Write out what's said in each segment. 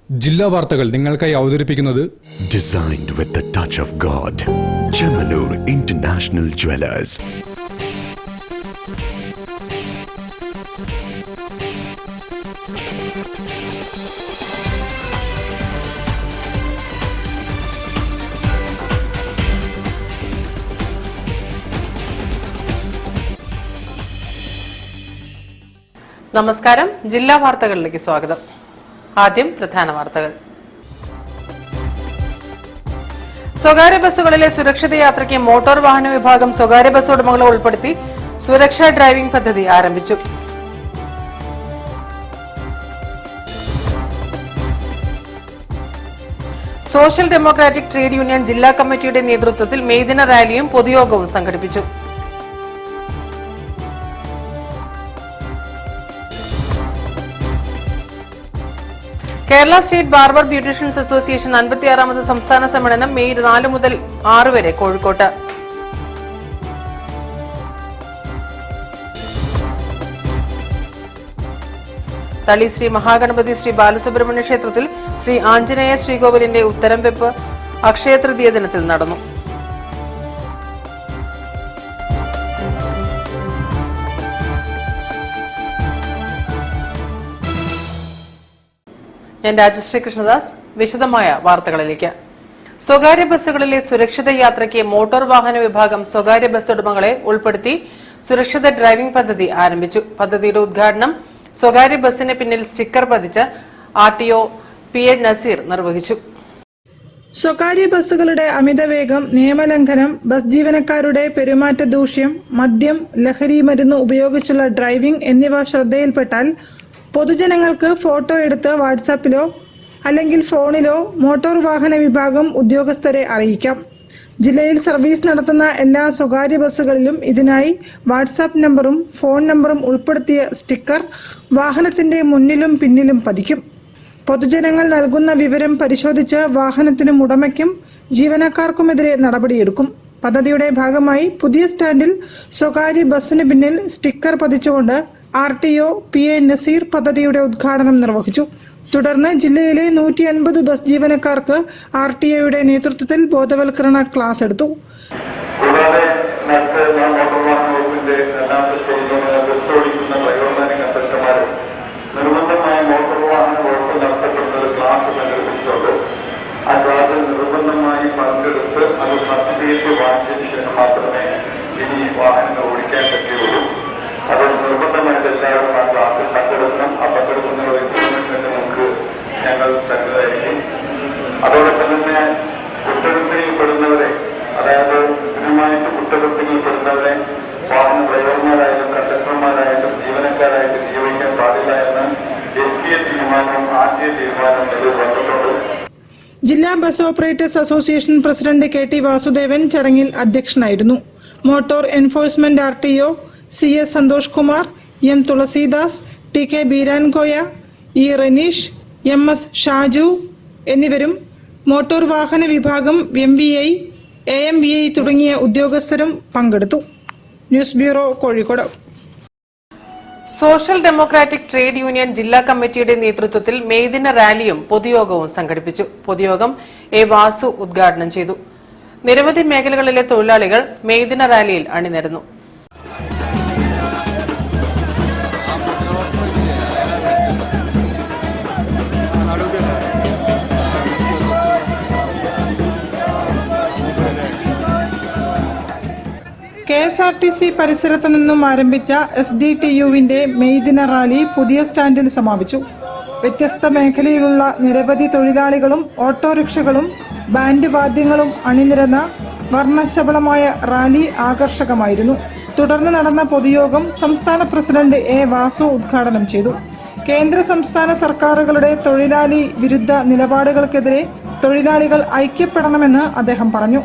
ജില്ലാ വാർത്തകൾ നിങ്ങൾക്കായി അവതരിപ്പിക്കുന്നത് Designed with the touch of God. Chemanur International Jewelers. നമസ്കാരം. ജില്ലാ വാർത്തകളിലേക്ക് സ്വാഗതം. ആദ്യം പ്രധാന വാർത്തകൾ. സ്വകാര്യ ബസ്സുകളിലെ സുരക്ഷിത യാത്രയ്ക്ക് മോട്ടോർ വാഹന വിഭാഗം സ്വകാര്യ ബസ് ഉടമകളെ ഉൾപ്പെടുത്തി സുരക്ഷാ ഡ്രൈവിംഗ് പദ്ധതി ആരംഭിച്ചു. സോഷ്യൽ ഡെമോക്രാറ്റിക് ട്രേഡ് യൂണിയൻ ജില്ലാ കമ്മിറ്റിയുടെ നേതൃത്വത്തിൽ മെയ് ദിന റാലിയും പൊതുയോഗവും സംഘടിപ്പിച്ചു. Kerala state barber beauticians association 56ാമത് സംസ്ഥാന സമ്മേളനം മെയ് 4 മുതൽ 6 വരെ കോഴിക്കോട്ട്. തളി ശ്രീ മഹാഗണപതി ശ്രീ ബാലസുബ്രഹ്മണ്യ ക്ഷേത്രത്തിൽ ശ്രീ ആഞ്ജനേയ ശ്രീകോവിലിന്റെ ഉത്തരം വെപ്പ് അക്ഷയ തൃതീയ ദിനത്തിൽ നടന്നു. ഞാൻ രാജശ്രീ കൃഷ്ണദാസ്. വിശദമായ വാർത്തകളിലേക്ക്. സ്വകാര്യ ബസ്സുകളിലെ സുരക്ഷിത യാത്രയ്ക്ക് മോട്ടോർ വാഹന വിഭാഗം സ്വകാര്യ ബസ് ഉടമകളെ ഉൾപ്പെടുത്തി സുരക്ഷിത ഡ്രൈവിംഗ് പദ്ധതി ആരംഭിച്ചു. പദ്ധതിയുടെ ഉദ്ഘാടനം സ്വകാര്യ ബസ്സിന് പിന്നിൽ സ്റ്റിക്കർ പതിച്ച RTO PA നസീർ നിർവഹിച്ചു. സ്വകാര്യ ബസ്സുകളുടെ അമിതവേഗം, നിയമലംഘനം, ബസ് ജീവനക്കാരുടെ പെരുമാറ്റ ദൂഷ്യം, മദ്യം, ലഹരി മരുന്ന് ഉപയോഗിച്ചുള്ള ഡ്രൈവിംഗ് എന്നിവ ശ്രദ്ധയിൽപ്പെട്ടാൽ പൊതുജനങ്ങൾക്ക് ഫോട്ടോ എടുത്ത് വാട്സാപ്പിലോ അല്ലെങ്കിൽ ഫോണിലോ മോട്ടോർ വാഹന വിഭാഗം ഉദ്യോഗസ്ഥരെ അറിയിക്കാം. ജില്ലയിൽ സർവീസ് നടത്തുന്ന എല്ലാ സ്വകാര്യ ബസ്സുകളിലും ഇതിനായി വാട്സാപ്പ് നമ്പറും ഫോൺ നമ്പറും ഉൾപ്പെടുത്തിയ സ്റ്റിക്കർ വാഹനത്തിന്റെ മുന്നിലും പിന്നിലും പതിക്കും. പൊതുജനങ്ങൾ നൽകുന്ന വിവരം പരിശോധിച്ച് വാഹനത്തിനും ഉടമയ്ക്കും ജീവനക്കാർക്കുമെതിരെ നടപടിയെടുക്കും. പദ്ധതിയുടെ ഭാഗമായി പുതിയ സ്റ്റാൻഡിൽ സ്വകാര്യ ബസ്സിന് പിന്നിൽ സ്റ്റിക്കർ പതിച്ചുകൊണ്ട് RTO PA നസീർ പദ്ധതിയുടെ ഉദ്ഘാടനം നിർവഹിച്ചു. തുടർന്ന് ജില്ലയിലെ 150 ബസ് ജീവനക്കാർക്ക് RTOയുടെ നേതൃത്വത്തിൽ ബോധവൽക്കരണ ക്ലാസ് എടുത്തു. നിർബന്ധമായി പങ്കെടുത്ത് അത് സർട്ടിഫിക്കറ്റ് വാങ്ങിച്ചതിന് ശേഷം മാത്രമേ ഇനി വാഹനങ്ങൾ ഓടിക്കാൻ പറ്റുകയുള്ളൂ. അത് നിർബന്ധമായിട്ട് എല്ലാവരും ആ ക്ലാസ്സിൽ പങ്കെടുക്കണം. ആ പങ്കെടുക്കുന്നവരുടെ ഇൻഫർമേഷൻ നമുക്ക് ഞങ്ങൾ തരുന്നതായിരിക്കും. അതോടൊപ്പം തന്നെ കുറ്റകൃത്യങ്ങളിൽപ്പെടുന്നവരെ, അതായത് സ്ഥിരമായിട്ട് കുറ്റകൃത്യങ്ങളിൽപ്പെടുന്നവരെ വാഹന ഡ്രൈവർമാരായാലും കണ്ടക്ടർമാരായാലും ജീവനക്കാരായിട്ട് നിയോഗിക്കാൻ പാടില്ല എന്ന് STA തീരുമാനം, RTA തീരുമാനം നിലവിൽ വന്നിട്ടുണ്ട്. ജില്ലാ bus operators association president KT Vasudevan ചടങ്ങിൽ അധ്യക്ഷനായിരുന്നു. Motor enforcement RTO CS Santhosh Kumar, M Thulasidas, TK Beerankoya, E Ranish, MS Shaju എന്നിവരും മോട്ടോർ വാഹന വിഭാഗം MVI, AMVI തുടങ്ങിയ ഉദ്യോഗസ്ഥരും പങ്കെടുത്തു. News bureau, Kozhikode. Social democratic trade union ജില്ലാ കമ്മിറ്റിയുടെ നേതൃത്വത്തിൽ മെയ് ദിന റാലിയും പൊതുയോഗവും സംഘടിപ്പിച്ചു. പൊതുയോഗം A വാസു ഉദ്ഘാടനം ചെയ്തു. നിരവധി മേഖലകളിലെ തൊഴിലാളികൾ മെയ് ദിന റാലിയിൽ അണിനിരന്നു. KSRTC പരിസരത്തു നിന്നും ആരംഭിച്ച SDTUവിന്റെ മെയ് ദിന റാലി പുതിയ സ്റ്റാൻഡിൽ സമാപിച്ചു. വ്യത്യസ്ത മേഖലയിലുള്ള നിരവധി തൊഴിലാളികളും ഓട്ടോറിക്ഷകളും ബാൻഡ് വാദ്യങ്ങളും അണിനിരന്ന വർണ്ണശബളമായ റാലി ആകർഷകമായിരുന്നു. തുടർന്ന് നടന്ന പൊതുയോഗം സംസ്ഥാന പ്രസിഡന്റ് A വാസു ഉദ്ഘാടനം ചെയ്തു. കേന്ദ്ര സംസ്ഥാന സർക്കാരുകളുടെ തൊഴിലാളി വിരുദ്ധ നിലപാടുകൾക്കെതിരെ തൊഴിലാളികൾ ഐക്യപ്പെടണമെന്ന് അദ്ദേഹം പറഞ്ഞു.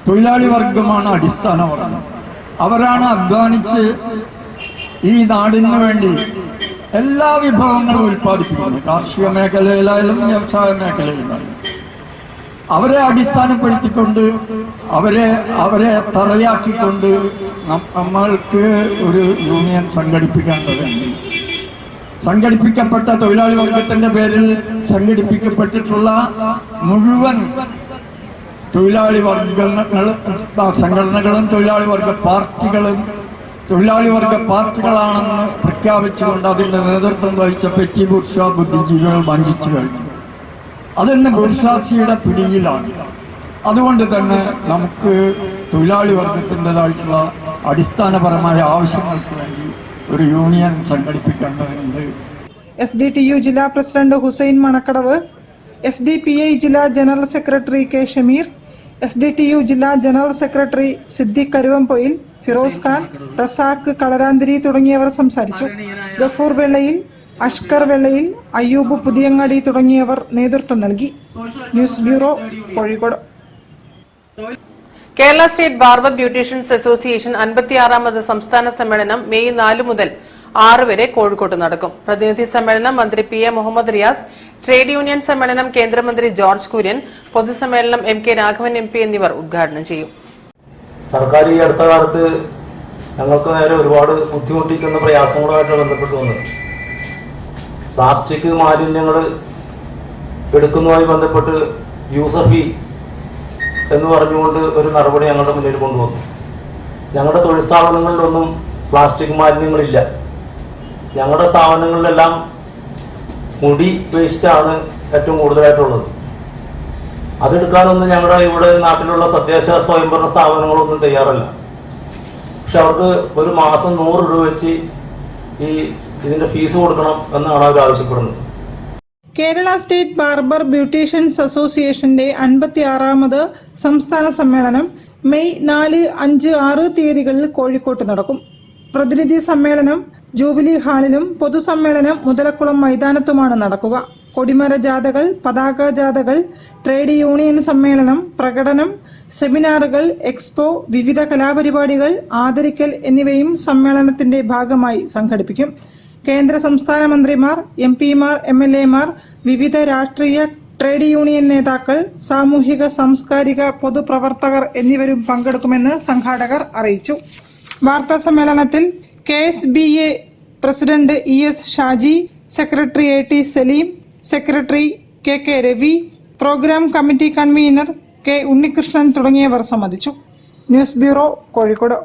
തൊഴിലാളി വർഗമാണ് അടിസ്ഥാന വർഗം. അവരാണ് അധ്വാനിച്ച് ഈ നാടിന് വേണ്ടി എല്ലാ വിഭവങ്ങളും ഉൽപ്പാദിപ്പിക്കുന്നത്. കാർഷിക മേഖലയിലായാലും വ്യവസായ മേഖലയിലായാലും അവരെ അടിസ്ഥാനപ്പെടുത്തിക്കൊണ്ട് അവരെ തറയാക്കിക്കൊണ്ട് നമ്മൾക്ക് ഒരു യൂണിയൻ സംഘടിപ്പിക്കേണ്ടതുണ്ട്. സംഘടിപ്പിക്കപ്പെട്ട തൊഴിലാളി വർഗത്തിന്റെ പേരിൽ സംഘടിപ്പിക്കപ്പെട്ടിട്ടുള്ള മുഴുവൻ തൊഴിലാളി സംഘടനകളും തൊഴിലാളി വർഗ പാർട്ടികളാണെന്ന് പ്രഖ്യാപിച്ചുകൊണ്ട് അതിന്റെ നേതൃത്വം വഹിച്ച പെറ്റി ബൂർഷ ബുദ്ധിജീവികൾ വഞ്ചിച്ചു കഴിഞ്ഞു. അതിന്ന് ബൂർഷാസിയുടെ പിടിയിലാണ്. അതുകൊണ്ട് തന്നെ നമുക്ക് തൊഴിലാളി വർഗത്തിൻ്റെതായിട്ടുള്ള അടിസ്ഥാനപരമായ ആവശ്യങ്ങൾക്ക് വേണ്ടി ഒരു യൂണിയൻ സംഘടിപ്പിക്കേണ്ടതുണ്ട്. SDTU ജില്ലാ പ്രസിഡന്റ് ഹുസൈൻ മണക്കടവ്, SDPI ജില്ലാ general secretary K Shameer, SDTU ജില്ലാ ജനറൽ സെക്രട്ടറി സിദ്ദിഖ് കരുവംപൊയിൽ, ഫിറോസ് ഖാൻ, റസാഖ് കളരാന്തിരി തുടങ്ങിയവർ സംസാരിച്ചു. ഗഫൂർ വെള്ളയിൽ, അഷ്കർ വെള്ളയിൽ, അയ്യൂബ് പുതിയങ്ങാടി തുടങ്ങിയവർ നേതൃത്വം നൽകി. News bureau, Kozhikode. Kerala state barber beauticians association 56ാമത് സംസ്ഥാന സമ്മേളനം മെയ് 4 മുതൽ 6 വരെ കോഴിക്കോട്ട് നടക്കും. പ്രതിനിധി സമ്മേളനം മന്ത്രി PA Muhammad Riyas, trade union സമ്മേളനം കേന്ദ്രമന്ത്രി ജോർജ് കുര്യൻ, പൊതുസമ്മേളനം MK രാഘവൻ MP എന്നിവർ ഉദ്ഘാടനം ചെയ്യും. സർക്കാർ ഈ അടുത്ത കാലത്ത് ഞങ്ങൾക്ക് നേരെ ഒരുപാട് ബുദ്ധിമുട്ടിക്കുന്ന പ്രയാസങ്ങളുമായിട്ട് ബന്ധപ്പെട്ട് വന്നത് പ്ലാസ്റ്റിക് മാലിന്യങ്ങൾ എടുക്കുന്നതുമായി ബന്ധപ്പെട്ട് യൂസർ ഫീ എന്ന് പറഞ്ഞുകൊണ്ട് ഒരു നടപടി ഞങ്ങളുടെ മുന്നിൽ കൊണ്ടുവന്നു. ഞങ്ങളുടെ തൊഴിൽ സ്ഥാപനങ്ങളിലൊന്നും പ്ലാസ്റ്റിക് മാലിന്യങ്ങളില്ല. ഞങ്ങളുടെ സ്ഥാപനങ്ങളിലെല്ലാം മുടി വേസ്റ്റാണ് ഏറ്റവും കൂടുതലായിട്ടുള്ളത്. അതെടുക്കാനൊന്നും ഞങ്ങളുടെ ഇവിടെ നാട്ടിലുള്ള തദ്ദേശ സ്വയംഭരണ സ്ഥാപനങ്ങളൊന്നും തയ്യാറല്ല. പക്ഷെ അവർക്ക് ഒരു മാസം 100 രൂപ വെച്ച് ഇതിന്റെ ഫീസ് കൊടുക്കണം എന്നാണ് അവർ ആവശ്യപ്പെടുന്നത്. കേരള സ്റ്റേറ്റ് ബാർബർ ബ്യൂട്ടീഷ്യൻസ് അസോസിയേഷന്റെ 56ാമത് സംസ്ഥാന സമ്മേളനം മെയ് 4, 5, 6 തീയതികളിൽ കോഴിക്കോട്ട് നടക്കും. പ്രതിനിധി സമ്മേളനം ജൂബിലി ഹാളിലും പൊതുസമ്മേളനം മുതലക്കുളം മൈതാനത്തുമാണ് നടക്കുക. കൊടിമര ജാഥകൾ, പതാക ജാഥകൾ, ട്രേഡ് യൂണിയൻ സമ്മേളനം, പ്രകടനം, സെമിനാറുകൾ, എക്സ്പോ, വിവിധ കലാപരിപാടികൾ, ആദരിക്കൽ എന്നിവയും സമ്മേളനത്തിന്റെ ഭാഗമായി സംഘടിപ്പിക്കും. കേന്ദ്ര സംസ്ഥാന മന്ത്രിമാർ, MP-മാർ, MLA-മാർ, വിവിധ രാഷ്ട്രീയ ട്രേഡ് യൂണിയൻ നേതാക്കൾ, സാമൂഹിക സാംസ്കാരിക പൊതുപ്രവർത്തകർ എന്നിവരും പങ്കെടുക്കുമെന്ന് സംഘാടകർ അറിയിച്ചു. വാർത്താ സമ്മേളനത്തിൽ KSBA president ES Shaji, secretary AT Saleem, secretary KK Ravi, programme committee convenor K Unnikrishnan തുടങ്ങിയവർ സംബന്ധിച്ചു. News bureau, Kozhikode.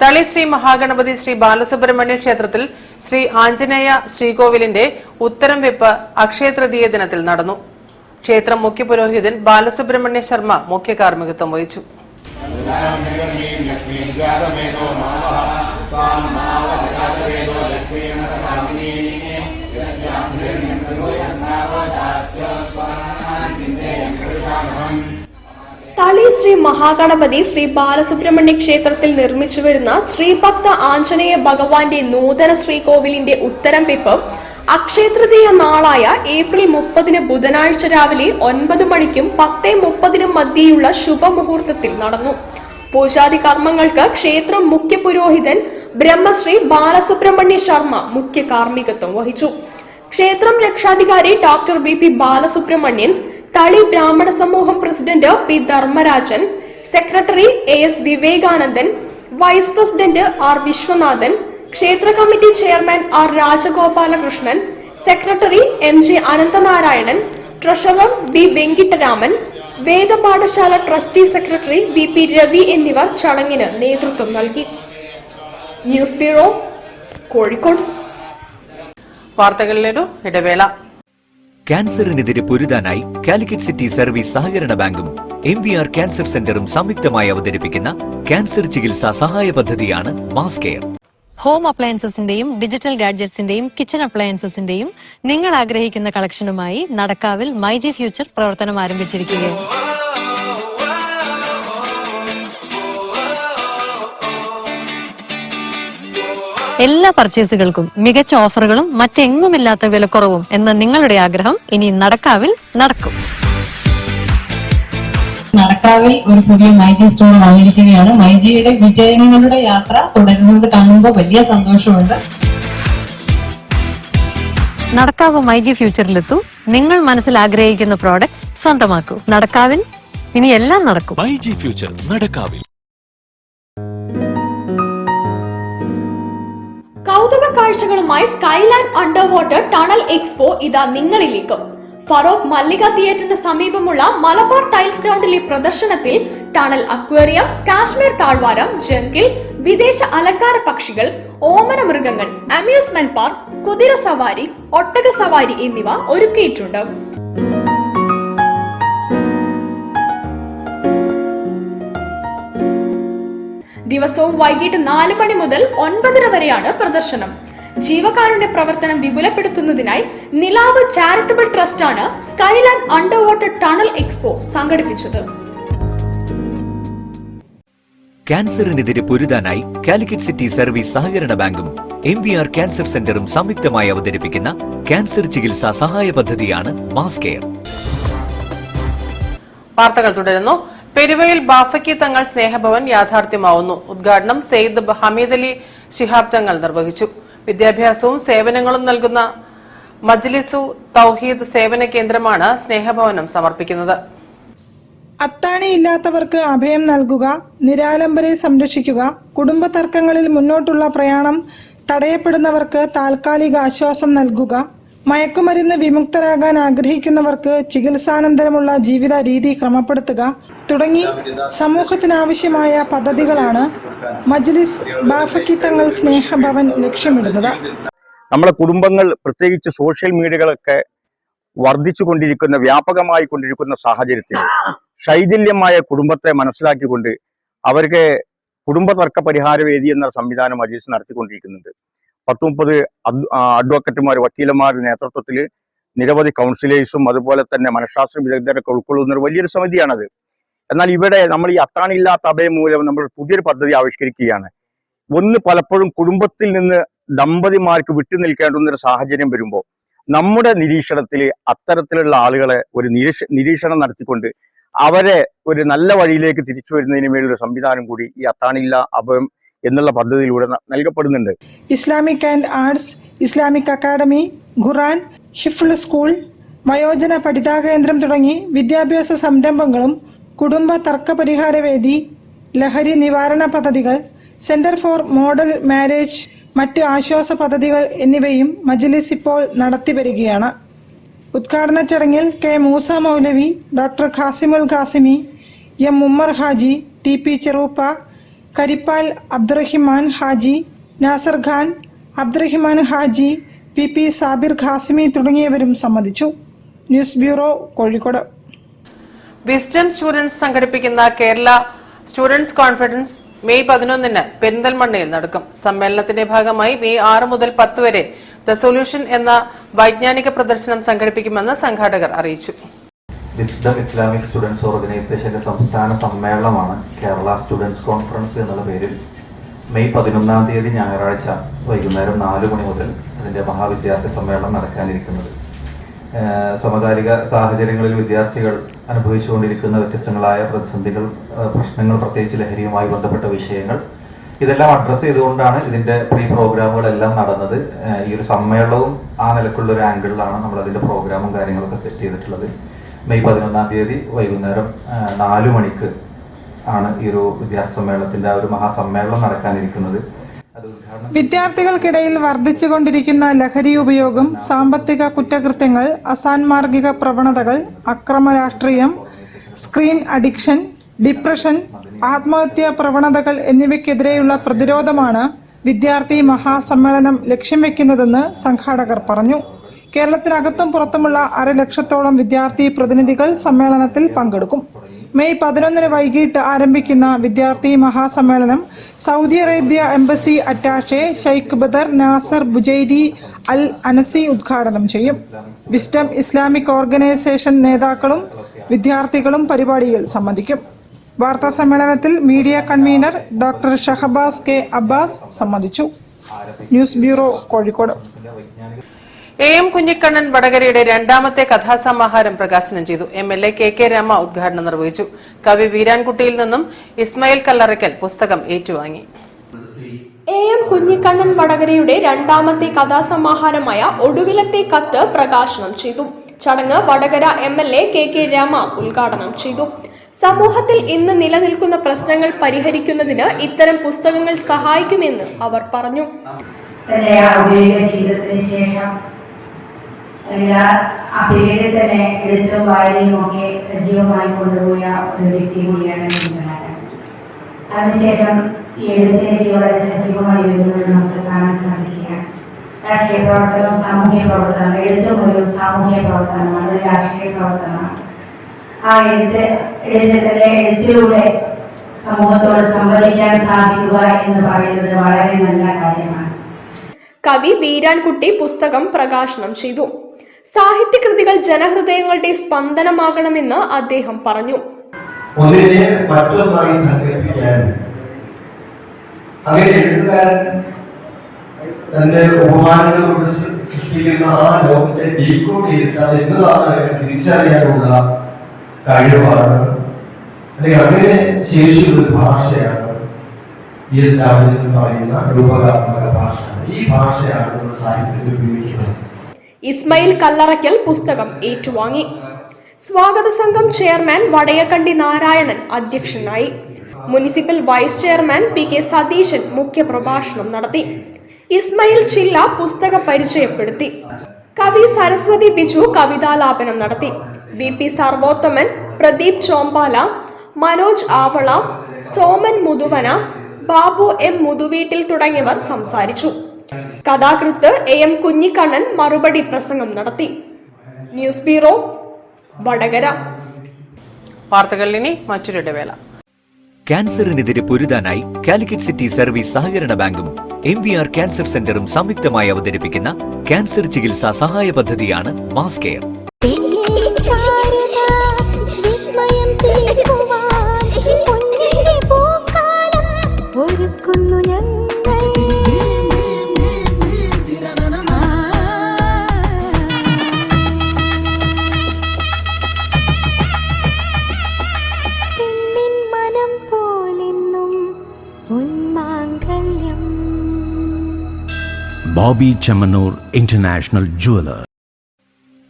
തളി ശ്രീ മഹാഗണപതി ശ്രീ ബാലസുബ്രഹ്മണ്യ ക്ഷേത്രത്തിൽ ശ്രീ ആഞ്ജനേയ ശ്രീകോവിലിന്റെ ഉത്തരം വെപ്പ് അക്ഷയ തൃതീയ ദിനത്തിൽ നടന്നു. ക്ഷേത്രം മുഖ്യ പുരോഹിതൻ ബാലസുബ്രഹ്മണ്യ ശർമ്മ മുഖ്യ കാർമ്മികത്വം വഹിച്ചു. തളി ശ്രീ മഹാഗണപതി ശ്രീ ബാലസുബ്രഹ്മണ്യ ക്ഷേത്രത്തിൽ നിർമ്മിച്ചു വരുന്ന ശ്രീഭക്ത ആഞ്ജനേയ ഭഗവാന്റെ നൂതന ശ്രീകോവിലിന്റെ ഉത്തരം വെപ്പ് അക്ഷയതൃതീയ നാളായ ഏപ്രിൽ 30 ബുധനാഴ്ച രാവിലെ 9 മണിക്കും 10:30 മധ്യയുള്ള ശുഭമുഹൂർത്തത്തിൽ നടന്നു. പൂജാതി കർമ്മങ്ങൾക്ക് ക്ഷേത്രം മുഖ്യ പുരോഹിതൻ ബ്രഹ്മശ്രീ ബാലസുബ്രഹ്മണ്യ ശർമ്മ മുഖ്യ കാർമ്മികത്വം വഹിച്ചു. ക്ഷേത്രം രക്ഷാധികാരി doctor BP Balasubramanian, Thali Brahmana Samooham president P Dharmarajan, secretary AS Vivekanandan, vice president R Viswanathan, ക്ഷേത്ര committee chairman R Rajagopalakrishnan, secretary MJ Ananthanarayanan, treasurer B Venkittaraman, വേദപാഠശാല ട്രസ്റ്റി സെക്രട്ടറി BP രവി എന്നിവർ ചടങ്ങിന് നേതൃത്വം നൽകി. News bureau, Kozhikode. വാർത്തകളിലൊരു ഇടവേള. ക്യാൻസറിനെതിരെ പൊരുതാനായി കാലിക്കറ്റ് സിറ്റി സർവീസ് സഹകരണ ബാങ്കും MVR ക്യാൻസർ സെന്ററും സംയുക്തമായി അവതരിപ്പിക്കുന്ന ക്യാൻസർ ചികിത്സാ സഹായ പദ്ധതിയാണ് മാസ് കെയർ. ഹോം അപ്ലയൻസസിന്റെയും ഡിജിറ്റൽ ഗാഡ്ജറ്റ്സിന്റെയും കിച്ചൺ അപ്ലയൻസസിന്റെയും നിങ്ങൾ ആഗ്രഹിക്കുന്ന കളക്ഷനുമായി നടക്കാവിൽ മൈജി ഫ്യൂച്ചർ പ്രവർത്തനം ആരംഭിച്ചിരിക്കുകയാണ്. എല്ലാ പർച്ചേസുകൾക്കും മികച്ച ഓഫറുകളും മറ്റെങ്ങുമില്ലാത്ത വിലക്കുറവും എന്ന നിങ്ങളുടെ ആഗ്രഹം ഇനി നടക്കാവിൽ നടക്കും. നടക്കാവിൽ ഒരു പുതിയ മൈജി സ്റ്റോർ വന്നിരിക്കുകയാണ്. മൈജിയുടെ വിജയങ്ങളുടെ യാത്ര തുടരുന്നത് കാണുമ്പോൾ വലിയ സന്തോഷമുണ്ട്. നടക്കാവ് മൈജി ഫ്യൂച്ചറിലെത്തൂ. നിങ്ങൾ മനസ്സിൽ ആഗ്രഹിക്കുന്ന പ്രോഡക്ട്സ് സ്വന്തമാക്കൂ. നടക്കാവിൽ ഇനി എല്ലാം നടക്കും. മൈജി ഫ്യൂച്ചർ, നടക്കാവിൽ. കൗതുക കാഴ്ചകളുമായി Skyland underwater tunnel expo ഇതാ നിങ്ങളിലേക്ക്. ഫറോക്ക് മല്ലിക തിയേറ്ററിന് സമീപമുള്ള മലബാർ ടൈൽസ് ഗ്രൗണ്ടിലെ പ്രദർശനത്തിൽ ടണൽ അക്വേറിയം, കാശ്മീർ താഴ്വാരം, ജംഗിൾ, വിദേശ അലങ്കാര പക്ഷികൾ, ഓമന മൃഗങ്ങൾ, അമ്യൂസ്മെന്റ് പാർക്ക്, കുതിര സവാരി, ഒട്ടക സവാരി എന്നിവ ഒരുക്കിയിട്ടുണ്ട്. ദിവസവും വൈകിട്ട് 4 മണി മുതൽ 9:30 വരെയാണ് പ്രദർശനം. ജീവകാരുണ്യ പ്രവർത്തനം വിപുലപ്പെടുത്തുന്നതിനായി നിലാവ് ചാരിറ്റബിൾ ട്രസ്റ്റ് ആണ് Skyland underwater tunnel expo സംഘടിപ്പിച്ചത്. ക്യാൻസറിനെതിരെ പൊരുതാനായി കാലിക്കറ്റ് സിറ്റി സർവീസ് സഹകരണ ബാങ്കും MVR ക്യാൻസർ സെന്ററും സംയുക്തമായി അവതരിപ്പിക്കുന്ന ക്യാൻസർ ചികിത്സാ സഹായ പദ്ധതിയാണ് മാസ് കെയർ. വാർത്തകൾ തുടരുന്നു. പെരുവയിൽ ബാഫക്കി തങ്ങൾ സ്നേഹഭവൻ യാഥാർത്ഥ്യമാവുന്നു. ഉദ്ഘാടനം സെയ്ദ് ഹമീദ് അലി ശിഹാബ് തങ്ങൾ നിർവഹിച്ചു. വിദ്യാഭ്യാസവും സേവനങ്ങളും നൽകുന്ന മജ്ലിസു തൗഹീദ് സേവന കേന്ദ്രമാണ് സ്നേഹഭവനം സമർപ്പിക്കുന്നത്. അത്താണിയില്ലാത്തവർക്ക് അഭയം നൽകുക, നിരാലംബരെ സംരക്ഷിക്കുക, കുടുംബ തർക്കങ്ങളിൽ മുന്നോട്ടുള്ള പ്രയാണം തടയപ്പെടുന്നവർക്ക് താൽക്കാലിക ആശ്വാസം നൽകുക, മയക്കുമരുന്ന് വിമുക്തരാകാൻ ആഗ്രഹിക്കുന്നവർക്ക് ചികിത്സാനന്തരമുള്ള ജീവിത രീതി ക്രമപ്പെടുത്തുക തുടങ്ങി സമൂഹത്തിനാവശ്യമായ പദ്ധതികളാണ് മജ്ലിസ് ബാഫക്കി തങ്ങൾ സ്നേഹഭവൻ ലക്ഷ്യമിടുന്നത്. നമ്മുടെ കുടുംബങ്ങൾ, പ്രത്യേകിച്ച് സോഷ്യൽ മീഡിയകളൊക്കെ വർദ്ധിച്ചുകൊണ്ടിരിക്കുന്ന, വ്യാപകമായി കൊണ്ടിരിക്കുന്ന സാഹചര്യത്തിൽ ശൈഥില്യമായ കുടുംബത്തെ മനസ്സിലാക്കിക്കൊണ്ട് അവർക്ക് കുടുംബ തർക്ക പരിഹാര വേദി എന്ന സംവിധാനം മജ്ലിസ് നടത്തിക്കൊണ്ടിരിക്കുന്നുണ്ട്. 30 അഡ്വക്കറ്റുമാർ, വക്കീലന്മാരുടെ നേതൃത്വത്തിൽ നിരവധി കൗൺസിലേഴ്സും അതുപോലെ തന്നെ മനഃശാസ്ത്ര വിദഗ്ധരൊക്കെ ഉൾക്കൊള്ളുന്ന ഒരു വലിയൊരു സമിതിയാണത്. എന്നാൽ ഇവിടെ നമ്മൾ ഈ അത്താണിയില്ലാത്ത അഭയം മൂലം നമ്മൾ പുതിയൊരു പദ്ധതി ആവിഷ്കരിക്കുകയാണ്. പലപ്പോഴും കുടുംബത്തിൽ നിന്ന് ദമ്പതിമാർക്ക് വിട്ടു നിൽക്കേണ്ടുന്ന ഒരു സാഹചര്യം വരുമ്പോൾ നമ്മുടെ നിരീക്ഷണത്തിൽ അത്തരത്തിലുള്ള ആളുകളെ ഒരു നിരീക്ഷണം നടത്തിക്കൊണ്ട് അവരെ ഒരു നല്ല വഴിയിലേക്ക് തിരിച്ചു വരുന്നതിന് വേണ്ടിയൊരു സംവിധാനം കൂടി ഈ അത്താണിയില്ല അഭയം എന്നുള്ള പദ്ധതിയിലൂടെ നൽകപ്പെടുന്നുണ്ട്. Islamic and arts, Islamic academy, Quran ഹിഫ്ൾ സ്കൂൾ, വയോജന പഠിതാ കേന്ദ്രം തുടങ്ങി വിദ്യാഭ്യാസ സംരംഭങ്ങളും കുടുംബ തർക്ക പരിഹാര വേദി, ലഹരി നിവാരണ പദ്ധതികൾ, സെന്റർ ഫോർ മോഡൽ മാരേജ്, മറ്റ് ആശ്വാസ പദ്ധതികൾ എന്നിവയും മജ്ലിസ് ഇപ്പോൾ നടത്തിവരികയാണ്. ഉദ്ഘാടന ചടങ്ങിൽ K Moosa Moulavi, doctor Qasimul Qasimi, M Ummer Haji, TP Cheruppa, Karippal Abdurahiman Haji, Nasar Khan, Abdurahiman Haji, PP Sabir Qasimi തുടങ്ങിയവരും സംബന്ധിച്ചു. News bureau, Kozhikode. Wisdom students സംഘടിപ്പിക്കുന്ന കേരള സ്റ്റുഡൻസ് കോൺഫറൻസ് മെയ് 11-ന് പെരിന്തൽമണ്ണയിൽ നടക്കും. സമ്മേളനത്തിന്റെ ഭാഗമായി മെയ് 6 മുതൽ 10 വരെ ദ സൊല്യൂഷൻ എന്ന വൈജ്ഞാനിക പ്രദർശനം സംഘടിപ്പിക്കുമെന്ന് സംഘാടകർ അറിയിച്ചു. വിസ്ഡം ഇസ്ലാമിക് സ്റ്റുഡൻസ് ഓർഗനൈസേഷന്റെ സംസ്ഥാന സമ്മേളനമാണ് കേരള സ്റ്റുഡൻസ് കോൺഫറൻസ് എന്നുള്ള പേരിൽ മെയ് 11-ാം തീയതി ഞായറാഴ്ച വൈകുന്നേരം 4 മണി മുതൽ അതിന്റെ മഹാവിദ്യാർത്ഥി സമ്മേളനം നടക്കാനിരിക്കുന്നത്. സമകാലിക സാഹചര്യങ്ങളിൽ വിദ്യാർത്ഥികൾ അനുഭവിച്ചുകൊണ്ടിരിക്കുന്ന വ്യത്യസ്തങ്ങളായ പ്രതിസന്ധികൾ, പ്രശ്നങ്ങൾ, പ്രത്യേകിച്ച് ലഹരിയുമായി ബന്ധപ്പെട്ട വിഷയങ്ങൾ, ഇതെല്ലാം അഡ്രസ്സ് ചെയ്തുകൊണ്ടാണ് ഇതിന്റെ പ്രീ പ്രോഗ്രാമുകളെല്ലാം നടന്നത്. ഈ ഒരു സമ്മേളനവും ആ നിലക്കുള്ള ഒരു ആംഗിളിലാണ് നമ്മൾ അതിന്റെ പ്രോഗ്രാമും കാര്യങ്ങളൊക്കെ സെറ്റ് ചെയ്തിട്ടുള്ളത്. മെയ് 11-ാം തീയതി വൈകുന്നേരം 4 മണിക്ക് ആണ് ഈ ഒരു വിദ്യാർത്ഥി സമ്മേളനത്തിന്റെ ആ ഒരു മഹാസമ്മേളനം നടക്കാനിരിക്കുന്നത്. വിദ്യാർത്ഥികൾക്കിടയിൽ വർദ്ധിച്ചുകൊണ്ടിരിക്കുന്ന ലഹരി ഉപയോഗം, സാമ്പത്തിക കുറ്റകൃത്യങ്ങൾ, അസാൻമാർഗിക പ്രവണതകൾ, അക്രമ രാഷ്ട്രീയം, സ്ക്രീൻ അഡിക്ഷൻ, ഡിപ്രഷൻ, ആത്മഹത്യാ പ്രവണതകൾ എന്നിവയ്ക്കെതിരെയുള്ള പ്രതിരോധമാണ് വിദ്യാർത്ഥി മഹാസമ്മേളനം ലക്ഷ്യം വെക്കുന്നതെന്ന് സംഘാടകർ പറഞ്ഞു. കേരളത്തിനകത്തും പുറത്തുമുള്ള 500,000 വിദ്യാർത്ഥി പ്രതിനിധികൾ സമ്മേളനത്തിൽ പങ്കെടുക്കും. മെയ് 11-ന് വൈകിട്ട് ആരംഭിക്കുന്ന വിദ്യാർത്ഥി മഹാസമ്മേളനം Saudi Arabia embassy attache Sheikh Badar Nasar Bujaidi Al Anasi ഉദ്ഘാടനം ചെയ്യും. വിസ്ഡം ഇസ്ലാമിക് ഓർഗനൈസേഷൻ നേതാക്കളും വിദ്യാർത്ഥികളും പരിപാടിയിൽ സംബന്ധിക്കും. വാർത്താ സമ്മേളനത്തിൽ media convenor doctor Shahabas K Abbas സംബന്ധിച്ചു. News bureau, Kozhikode. AM Kunhikannan വടകരയുടെ 2ാമത്തെ കഥാസമാഹാരം പ്രകാശനം ചെയ്തു. MLA KK രമ ഉദ്ഘാടനം നിർവഹിച്ചു. കവി വീരാൻകുട്ടിയിൽ നിന്നും ഇസ്മായിൽ കല്ലറയ്ക്കൽ പുസ്തകം ഏറ്റുവാങ്ങി. AM കുഞ്ഞിക്കണ്ണൻ വടകരയുടെ 2ാമത്തെ കഥാസമാഹാരമായ ഒടുവിലത്തെ കത്ത് പ്രകാശനം ചെയ്തു. ചടങ്ങ് വടകര MLA KK രമ ഉദ്ഘാടനം ചെയ്തു. സമൂഹത്തിൽ ഇന്ന് നിലനിൽക്കുന്ന പ്രശ്നങ്ങൾ പരിഹരിക്കുന്നതിന് ഇത്തരം പുസ്തകങ്ങൾ സഹായിക്കുമെന്ന് അവർ പറഞ്ഞു. തന്റെ ഔദ്യോഗിക ജീവിതത്തിന് ശേഷം ആ പീരീഡിൽ തന്നെ എഴുത്തും വായനയും ഒക്കെ സജീവമായി കൊണ്ടുപോയ ഒരു വ്യക്തി കൂടിയാണ് കുഞ്ഞുനാഥൻ. അതിനുശേഷം ഈ എഴുത്തിലേക്ക് വളരെ സജീവമായി വരുന്നത് നമുക്ക് കാണാൻ സാധിക്കുകയാണ്. രാഷ്ട്രീയ പ്രവർത്തനം, സാമൂഹ്യ പ്രവർത്തനം, എഴുത്തും ഒരു സാമൂഹ്യ പ്രവർത്തനമാണ്, ഒരു രാഷ്ട്രീയ പ്രവർത്തനമാണ്. ആ എഴുത്തിലൂടെ സമൂഹത്തോട് സംവദിക്കാൻ സാധിക്കുക എന്ന് പറയുന്നത് വളരെ നല്ല കാര്യമാണ്. കവി വീരാൻകുട്ടി പുസ്തകം പ്രകാശനം ചെയ്തു. സാഹിത്യകൃതികൾ ജനഹൃദയങ്ങളുടെ സ്പന്ദനമാകണമെന്ന് അദ്ദേഹം പറഞ്ഞു. ഒന്നിനെ മറ്റൊന്നായി സങ്കല്പിക്കാൻ അങ്ങനെ എഴുത്തുകാരൻ തന്റെ ഉപമാനങ്ങളോട് സൃഷ്ടിക്കുന്ന ആ ലോകത്തെ ഡീകോഡ് ചെയ്തിട്ട് എന്നതാണ് തിരിച്ചറിയാനുള്ള കഴിവാണ്, അല്ലെങ്കിൽ അങ്ങനെ ശേഷിയുള്ള ഒരു ഭാഷയാണ് എസ് രാമചന്ദ്രൻ പറയുന്ന രൂപകാത്മക ഭാഷ. ഈ ഭാഷയാണ് നമ്മൾ സാഹിത്യത്തിൽ ഉപയോഗിക്കുന്നത്. ഇസ്മയിൽ കല്ലറയ്ക്കൽ പുസ്തകം ഏറ്റുവാങ്ങി. സ്വാഗത സംഘം ചെയർമാൻ വടയക്കണ്ടി നാരായണൻ അധ്യക്ഷനായി. Municipal vice chairman P K Satheeshan മുഖ്യപ്രഭാഷണം നടത്തി. ഇസ്മയിൽ ചില്ല പുസ്തക പരിചയപ്പെടുത്തി. കവി സരസ്വതി ബിജു കവിതാലാപനം നടത്തി. V P Sarvothaman, Pradeep Chombala, Manoj Avala, Soman Muthuvana, Babu M Muthuveettil തുടങ്ങിയവർ സംസാരിച്ചു. കഥാകൃത്ത് എ എം കുഞ്ഞിക്കണ്ണൻ മറുപടി പ്രസംഗം നടത്തി. News bureau, Vadakara. വാർത്തകളിൽ ഇനി മറ്റൊരു ഇടവേള. ക്യാൻസറിനെതിരെ പൊരുതാനായി കാലിക്കറ്റ് സിറ്റി സർവീസ് സഹകരണ ബാങ്കും MVR ക്യാൻസർ സെന്ററും സംയുക്തമായി അവതരിപ്പിക്കുന്ന ക്യാൻസർ ചികിത്സാ സഹായ പദ്ധതിയാണ് mass care. Bobby Chemmanur international jeweller.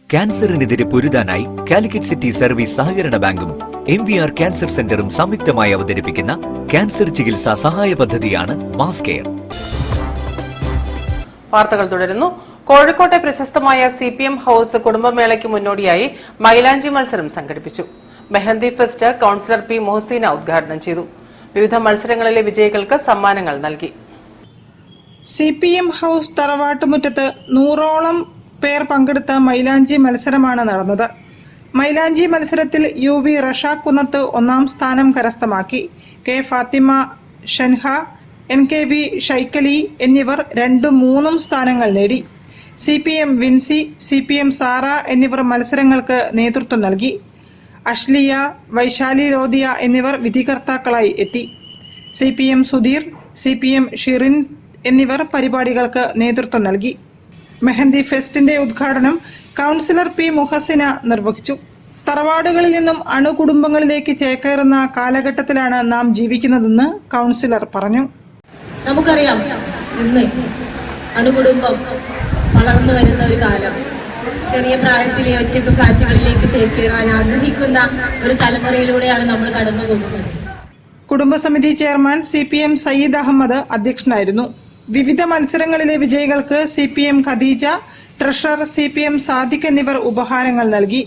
ക്യാൻസറിനെതിരെ പൊരുതാനായി കാലിക്കറ്റ് സിറ്റി സർവീസ് സഹകരണ ബാങ്കും MVR ക്യാൻസർ സെന്ററും സംയുക്തമായി അവതരിപ്പിക്കുന്ന ക്യാൻസർ ചികിത്സാ സഹായ പദ്ധതിയാണ് മാസ് കെയർ. വാർത്തകൾ തുടരുന്നു. കോഴിക്കോട്ടെ പ്രശസ്തമായ CPM ഹൌസ് കുടുംബമേളയ്ക്ക് മുന്നോടിയായി മൈലാഞ്ചി മത്സരം സംഘടിപ്പിച്ചു. മെഹന്തി ഫെസ്റ്റ് കൌൺസിലർ പി മോഹസീന ഉദ്ഘാടനം ചെയ്തു. വിവിധ മത്സരങ്ങളിലെ വിജയികൾക്ക് സമ്മാനങ്ങൾ നൽകി. CPM ഹൌസ് തറവാട്ടുമുറ്റത്ത് 100ഓളം പേർ പങ്കെടുത്ത മൈലാഞ്ചി മത്സരമാണ് നടന്നത്. മൈലാഞ്ചി മത്സരത്തിൽ UV റഷാഖ് കുന്നത്ത് 1ാം സ്ഥാനം കരസ്ഥമാക്കി. K ഫാത്തിമ ഷൻഹ, NKV ഷൈക്കലി എന്നിവർ 2ഉം 3ഉം സ്ഥാനങ്ങൾ നേടി. CPM വിൻസി, CPM സാറ എന്നിവർ മത്സരങ്ങൾക്ക് നേതൃത്വം നൽകി. അഷ്ലിയ, വൈശാലി ലോദിയ എന്നിവർ വിധികർത്താക്കളായി എത്തി. CPM സുധീർ, CPM ഷിറിൻ എന്നിവർ പരിപാടികൾക്ക് നേതൃത്വം നൽകി. മെഹന്തി ഫെസ്റ്റിന്റെ ഉദ്ഘാടനം കൌൺസിലർ പി മുഹസിന നിർവഹിച്ചു. തറവാടുകളിൽ നിന്നും അണുകുടുംബങ്ങളിലേക്ക് ചേക്കേറുന്ന കാലഘട്ടത്തിലാണ് നാം ജീവിക്കുന്നതെന്ന് കൌൺസിലർ പറഞ്ഞു. നമുക്കറിയാം, ഇന്ന് അണുകുടുംബം വളർന്നു വരുന്ന ഒരു കാലം. ചെറിയ പ്രായത്തിലെ ഒറ്റയ്ക്ക് ഫ്ലാറ്റുകളിലേക്ക് ചേക്കേറാൻ ആഗ്രഹിക്കുന്ന ഒരു തലമുറയിലൂടെയാണ് നമ്മൾ കടന്നു പോകുന്നത്. കുടുംബസമിതി ചെയർമാൻ CPM സയ്യിദ് അഹമ്മദ് അധ്യക്ഷനായിരുന്നു. വിവിധ മത്സരങ്ങളിലെ വിജയികൾക്ക് CPM Khadeeja, treasurer CPM Sadiq എന്നിവർ ഉപഹാരങ്ങൾ നൽകി.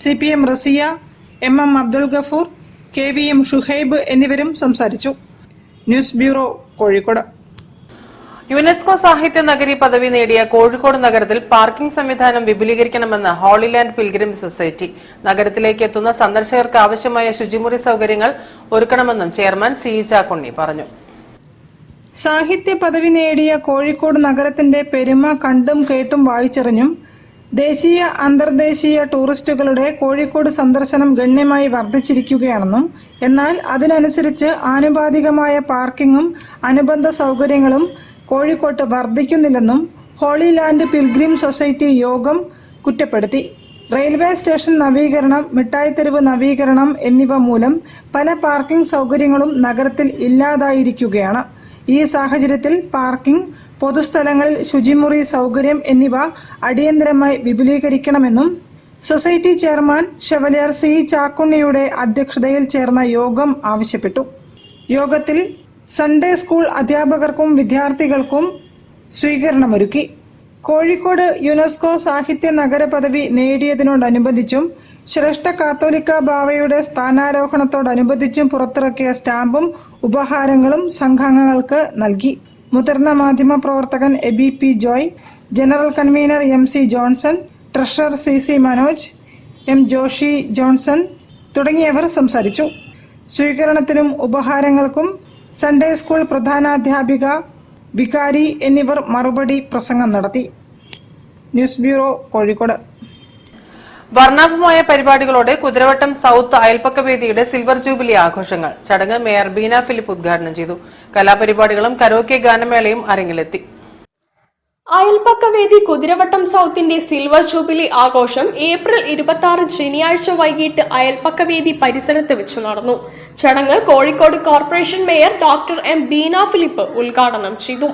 CPM Raziya, MM Abdul Gafoor, KVM Shuhaib എന്നിവരും സംസാരിച്ചു. News bureau, Kozhikode. യുനെസ്കോ സാഹിത്യ നഗരി പദവി നേടിയ കോഴിക്കോട് നഗരത്തിൽ പാർക്കിംഗ് സംവിധാനം വിപുലീകരിക്കണമെന്ന് ഹോളിലാൻഡ് പിൽഗ്രിം സൊസൈറ്റി. നഗരത്തിലേക്ക് എത്തുന്ന സന്ദർശകർക്ക് ആവശ്യമായ ശുചിമുറി സൌകര്യങ്ങൾ ഒരുക്കണമെന്നും ചെയർമാൻ CE ചാക്കുണ്ണി പറഞ്ഞു. സാഹിത്യ പദവി നേടിയ കോഴിക്കോട് നഗരത്തിന്റെ പെരുമ കണ്ടും കേട്ടും വായിച്ചറിഞ്ഞും ദേശീയ അന്തർദേശീയ ടൂറിസ്റ്റുകളുടെ കോഴിക്കോട് സന്ദർശനം ഗണ്യമായി വർദ്ധിച്ചിരിക്കുകയാണെന്നും എന്നാൽ അതിനനുസരിച്ച് ആനുപാതികമായ പാർക്കിങ്ങും അനുബന്ധ സൌകര്യങ്ങളും കോഴിക്കോട്ട് വർദ്ധിക്കുന്നില്ലെന്നും ഹോളിലാൻഡ് പിൽഗ്രിം സൊസൈറ്റി യോഗം കുറ്റപ്പെടുത്തി. റെയിൽവേ സ്റ്റേഷൻ നവീകരണം, മിഠായിത്തെരുവ് നവീകരണം എന്നിവ മൂലം പല പാർക്കിംഗ് സൌകര്യങ്ങളും നഗരത്തിൽ ഇല്ലാതായിരിക്കുകയാണ്. ഈ സാഹചര്യത്തിൽ പാർക്കിംഗ്, പൊതുസ്ഥലങ്ങളിൽ ശുചിമുറി സൌകര്യം എന്നിവ അടിയന്തരമായി വിപുലീകരിക്കണമെന്നും സൊസൈറ്റി ചെയർമാൻ ഷെവലിയർ CE ചാക്കുണ്ണിയുടെ അധ്യക്ഷതയിൽ ചേർന്ന യോഗം ആവശ്യപ്പെട്ടു. യോഗത്തിൽ സൺഡേ സ്കൂൾ അധ്യാപകർക്കും വിദ്യാർത്ഥികൾക്കും സ്വീകരണമൊരുക്കി. കോഴിക്കോട് യുനെസ്കോ സാഹിത്യ നഗര പദവി നേടിയതിനോടനുബന്ധിച്ചും ശ്രേഷ്ഠ കാത്തോലിക്ക ബാവയുടെ സ്ഥാനാരോഹണത്തോടനുബന്ധിച്ചും പുറത്തിറക്കിയ സ്റ്റാമ്പും ഉപഹാരങ്ങളും സംഘാംഗങ്ങൾക്ക് നൽകി. മുതിർന്ന മാധ്യമ പ്രവർത്തകൻ Aby P Joy, general convener MC Johnson, treasurer CC Manoj, M Joshi Johnson തുടങ്ങിയവർ സംസാരിച്ചു. സ്വീകരണത്തിനും ഉപഹാരങ്ങൾക്കും സൺഡേ സ്കൂൾ പ്രധാനാധ്യാപിക, വികാരി എന്നിവർ മറുപടി പ്രസംഗം നടത്തി. News bureau, Kozhikode. വർണ്ണാഭമായ പരിപാടികളോടെ കുതിരവട്ടം സൌത്ത് അയൽപ്പക്കവേദിയുടെ സിൽവർ ജൂബിലി ആഘോഷങ്ങൾ. ചടങ്ങ് മേയർ ബീന ഫിലിപ്പ് ഉദ്ഘാടനം ചെയ്തു. കലാപരിപാടികളും കരോക്കെ ഗാനമേളയും അരങ്ങിലെത്തി. അയൽപ്പക്കവേദി കുതിരവട്ടം സൗത്തിന്റെ സിൽവർ ജൂബിലി ആഘോഷം ഏപ്രിൽ 26 ശനിയാഴ്ച വൈകിട്ട് അയൽപ്പക്കവേദി പരിസരത്ത് വെച്ച് നടന്നു. ചടങ്ങ് Kozhikode corporation mayor doctor M Beena Philip ഉദ്ഘാടനം ചെയ്തു.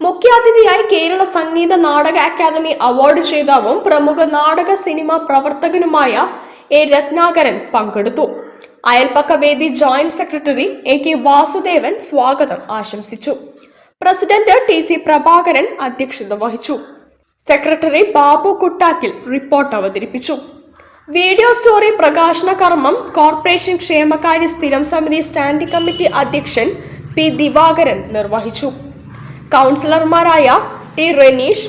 മുഖ്യാതിഥിയായി കേരള സംഗീത നാടക അക്കാദമി അവാർഡ് ജേതാവും പ്രമുഖ നാടക സിനിമാ പ്രവർത്തകനുമായ A രത്നാകരൻ പങ്കെടുത്തു. അയൽപ്പക്കവേദി ജോയിന്റ് സെക്രട്ടറി AK വാസുദേവൻ സ്വാഗതം ആശംസിച്ചു. പ്രസിഡന്റ് TC പ്രഭാകരൻ അധ്യക്ഷത വഹിച്ചു. സെക്രട്ടറി ബാബു കുട്ടാക്കിൽ റിപ്പോർട്ട് അവതരിപ്പിച്ചു. വീഡിയോ സ്റ്റോറി പ്രകാശന കർമ്മം കോർപ്പറേഷൻ ക്ഷേമകാര്യ സ്ഥിരം സമിതി സ്റ്റാൻഡിംഗ് കമ്മിറ്റി അധ്യക്ഷൻ P ദിവാകരൻ നിർവഹിച്ചു. കൗൺസിലർമാരായ T റെനീഷ്,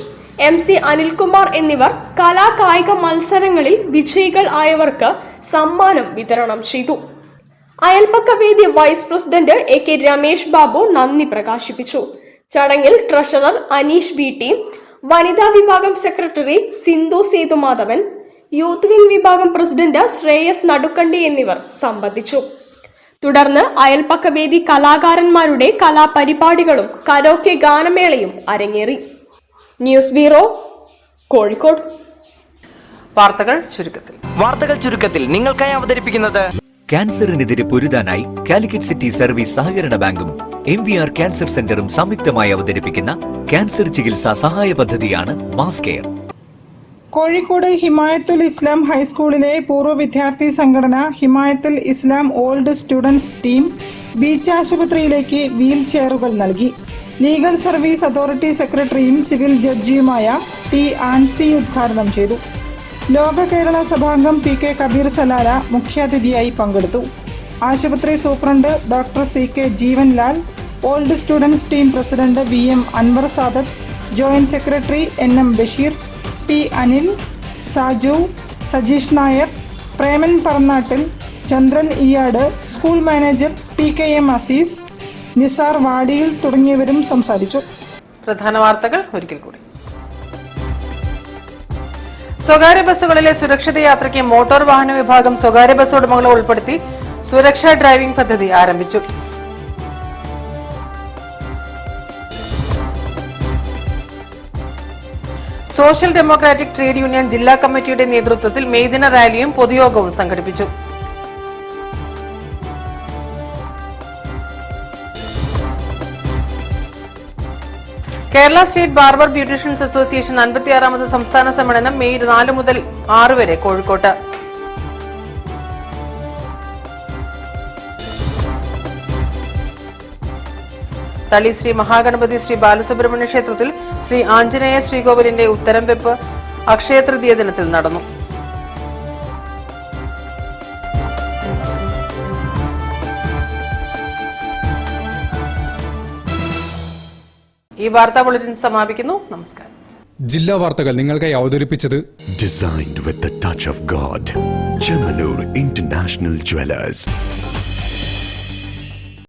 MC അനിൽകുമാർ എന്നിവർ കലാകായിക മത്സരങ്ങളിൽ വിജയികൾ ആയവർക്ക് സമ്മാനം വിതരണം ചെയ്തു. അയൽപ്പക്കവേദി vice president AK Ramesh Babu നന്ദി പ്രകാശിപ്പിച്ചു. ചടങ്ങിൽ ട്രഷറർ അനീഷ് BT, വനിതാ വിഭാഗം secretary Sindhu Sethumadhavan, youth wing വിഭാഗം പ്രസിഡന്റ് ശ്രേയസ് നടുക്കണ്ടി എന്നിവർ സംബന്ധിച്ചു. തുടർന്ന് അയൽപ്പക്കവേദി കലാകാരന്മാരുടെ കലാപരിപാടികളും കരോക്കെ ഗാനമേളയും അരങ്ങേറി. News bureau, Kozhikode. വാർത്തകൾ ചുരുക്കത്തിൽ നിങ്ങൾക്കായി അവതരിപ്പിക്കുന്നത് ക്യാൻസറിനെതിരെ പൊരുതാനായി കാലിക്കറ്റ് സിറ്റി സർവീസ് സഹകരണ ബാങ്കും MVR ക്യാൻസർ സെന്ററും സംയുക്തമായി അവതരിപ്പിക്കുന്ന ക്യാൻസർ ചികിത്സാ സഹായ പദ്ധതിയാണ് മാസ് കെയർ. കോഴിക്കോട് ഹിമായത്തുൽ ഇസ്ലാം ഹൈസ്കൂളിലെ പൂർവ്വ വിദ്യാർത്ഥി സംഘടന Himayathul Islam old students team beach ആശുപത്രിയിലേക്ക് വീൽ ചെയറുകൾ നൽകി. ലീഗൽ സർവീസ് അതോറിറ്റി സെക്രട്ടറിയും സിവിൽ ജഡ്ജിയുമായ T ആൻസി ഉദ്ഘാടനം ചെയ്തു. ലോക കേരള സഭാംഗം PK കബീർ സലാല മുഖ്യാതിഥിയായി പങ്കെടുത്തു. ആശുപത്രി superintendent doctor CK Jeevanlal, old students team president VM Anwar Sadath, joint secretary NM Basheer, P Anil, Saju, Sajeesh Nair, Preman Parannattil, Chandran Iyad, school manager PKM Azeez, Nisar വാടിയിൽ തുടങ്ങിയവരും സംസാരിച്ചു. പ്രധാന വാർത്തകൾ ഒരിക്കൽ കൂടി. സ്വകാര്യ ബസ്സുകളിലെ സുരക്ഷിത യാത്രയ്ക്ക് മോട്ടോർ വാഹന വിഭാഗം സ്വകാര്യ ബസ് ഉടമകളെ ഉൾപ്പെടുത്തി സുരക്ഷാ ഡ്രൈവിംഗ് പദ്ധതി ആരംഭിച്ചു. സോഷ്യൽ ഡെമോക്രാറ്റിക് ട്രേഡ് യൂണിയൻ ജില്ലാ കമ്മിറ്റിയുടെ നേതൃത്വത്തിൽ മെയ് ദിന റാലിയും പൊതുയോഗവും സംഘടിപ്പിച്ചു. Kerala state barber beauticians association 56ാമത് സംസ്ഥാന സമ്മേളനം മെയ് 4 മുതൽ 6 വരെ കോഴിക്കോട്ട്. തളി ശ്രീ മഹാഗണപതി ശ്രീ ബാലസുബ്രഹ്മണ്യ ക്ഷേത്രത്തിൽ ശ്രീ ആഞ്ജനേയ ശ്രീകോവിലിന്റെ ഉത്തരം വെപ്പ് അക്ഷയ തൃതീയ ദിനത്തിൽ നടന്നു. ഈ വാർത്താ ബുള്ളറ്റിൻ സമാപിക്കുന്നു. നമസ്കാരം. ജില്ലാ വാർത്തകൾ നിങ്ങൾക്കായി അവതരിപ്പിച്ചത് Designed with the touch of God. Chemanur International Jewelers.